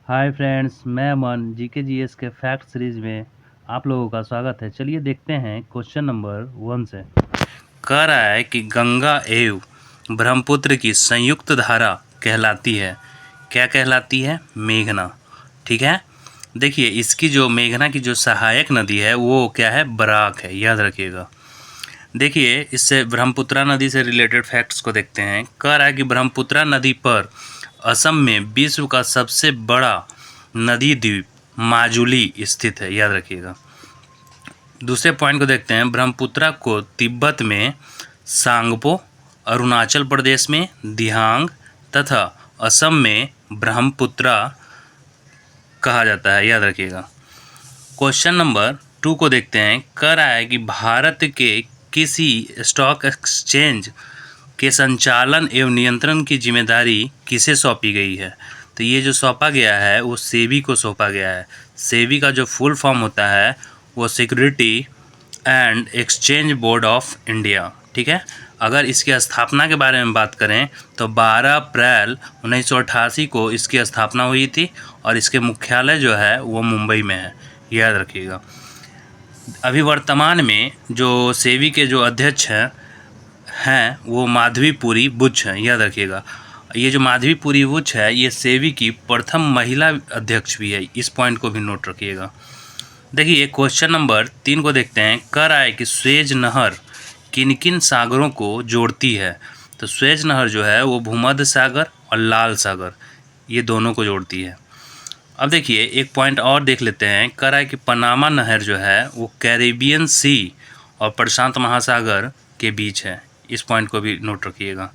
Hi friends, मैं अमन GK GS के fact series में आप लोगों का स्वागत है। चलिए देखते हैं क्वेश्चन नंबर 1 से। कह रहा है कि गंगा एवं ब्रह्मपुत्र की संयुक्त धारा कहलाती है, क्या कहलाती है? मेघना। ठीक है, देखिए इसकी जो मेघना की जो सहायक नदी है वो क्या है? बराक है, याद रखिएगा। देखिए इससे ब्रह्मपुत्रा नदी से रिलेटेड फैक्ट्स को देखते हैं। कह रहा है कि ब्रह्मपुत्रा नदी पर असम में विश्व का सबसे बड़ा नदी द्वीप माजुली स्थित है, याद रखिएगा। दूसरे पॉइंट को देखते हैं। ब्रह्मपुत्रा को तिब्बत में सांगपो, अरुणाचल प्रदेश में दिहांग तथा असम में ब्रह्मपुत्रा कहा जाता है, याद रखिएगा। क्वेश्चन नंबर 2 को देखते हैं। कह रहा है कि भारत के किसी स्टॉक एक्सचेंज के संचालन एवं नियंत्रण की जिम्मेदारी किसे सौंपी गई है? तो ये जो सौंपा गया है वो सेबी को सौंपा गया है। सेबी का जो फुल फॉर्म होता है वो security and exchange board of India. ठीक है, अगर इसकी स्थापना के बारे में बात करें तो 12 अप्रैल 1988 को इसकी स्थापना हुई थी और इसके मुख्यालय जो है वो मुंबई में है, याद रखिएगा। अभी वर्तमान में जो सेबी के जो अध्यक्ष हैं वो माधवीपुरी बुच हैं, याद रखिएगा। ये जो माधवीपुरी बुच है ये सेबी की प्रथम महिला अध्यक्ष भी है, इस पॉइंट को भी नोट रखिएगा। देखिए क्वेश्चन नंबर 3 को देखते हैं। कह रहा है कि स्वेज नहर किन किन सागरों को जोड़ती है? तो स्वेज नहर जो है वो भूमध्य सागर और लाल सागर ये दोनों को जोड़ती है। अब देखिए एक पॉइंट और देख लेते हैं। कह रहा है कि पनामा नहर जो है वो कैरेबियन सी और प्रशांत महासागर के बीच है, इस पॉइंट को भी नोट रखिएगा।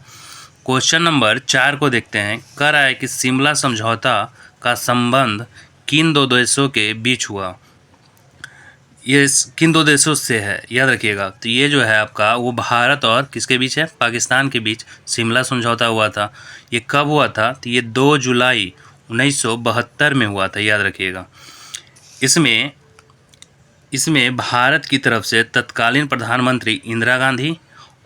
क्वेश्चन नंबर 4 को देखते हैं। कह रहा है कि शिमला समझौता का संबंध किन दो देशों के बीच हुआ? ये किन दो देशों से है, याद रखिएगा। तो ये जो है आपका वो भारत और किसके बीच है? पाकिस्तान के बीच शिमला समझौता हुआ था। ये कब हुआ था? तो ये 2 जुलाई 1972 में हुआ था, याद रखिएगा। इसमें भारत की तरफ से तत्कालीन प्रधानमंत्री इंदिरा गांधी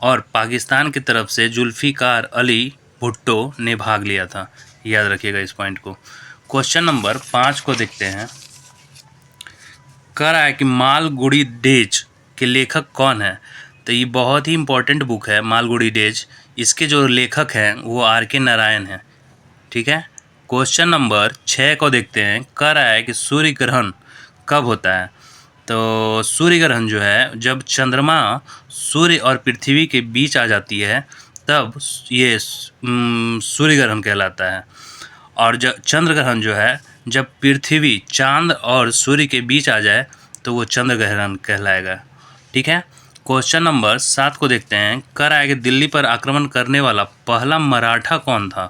और पाकिस्तान की तरफ से जुल्फ़िकार अली भुट्टो ने भाग लिया था, याद रखिएगा इस पॉइंट को। क्वेश्चन नंबर 5 को देखते हैं। कह रहा है कि मालगुडी डेज के लेखक कौन है? तो ये बहुत ही इम्पोर्टेंट बुक है मालगुडी डेज। इसके जो लेखक हैं वो R.K. नारायण हैं। ठीक है, क्वेश्चन नंबर 6 को देखते हैं। कह रहा है कि सूर्य ग्रहण कब होता है? तो सूर्य ग्रहण जो है जब चंद्रमा सूर्य और पृथ्वी के बीच आ जाती है तब ये सूर्य ग्रहण कहलाता है। और जब चंद्र ग्रहण जो है जब पृथ्वी चांद और सूर्य के बीच आ जाए तो वो चंद्र ग्रहण कहलाएगा। ठीक है, क्वेश्चन नंबर 7 को देखते हैं। कह रहा है कि दिल्ली पर आक्रमण करने वाला पहला मराठा कौन था?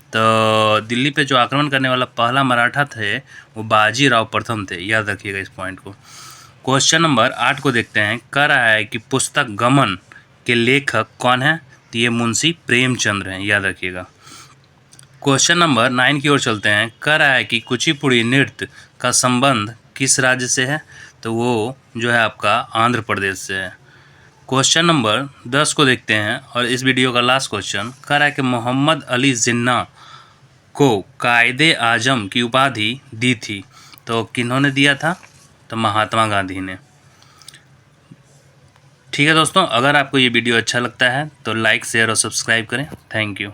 तो दिल्ली पे जो आक्रमण करने वाला पहला मराठा थे वो बाजीराव प्रथम थे, याद रखिएगा इस पॉइंट को। क्वेश्चन नंबर 8 को देखते हैं। कह रहा है कि पुस्तक गमन के लेखक कौन है? तो ये मुंशी प्रेमचंद्र हैं, याद रखिएगा। क्वेश्चन नंबर 9 की ओर चलते हैं। कह रहा है कि कुचिपुड़ी नृत्य का संबंध किस राज्य से है? तो वो जो है आपका आंध्र प्रदेश से है। क्वेश्चन नंबर 10 को देखते हैं और इस वीडियो का लास्ट क्वेश्चन। कह रहा है कि मोहम्मद अली जिन्ना को कायदे आजम की उपाधि दी थी, तो किन्होंने दिया था? तो महात्मा गांधी ने। ठीक है दोस्तों, अगर आपको ये वीडियो अच्छा लगता है तो लाइक शेयर और सब्सक्राइब करें। Thank you.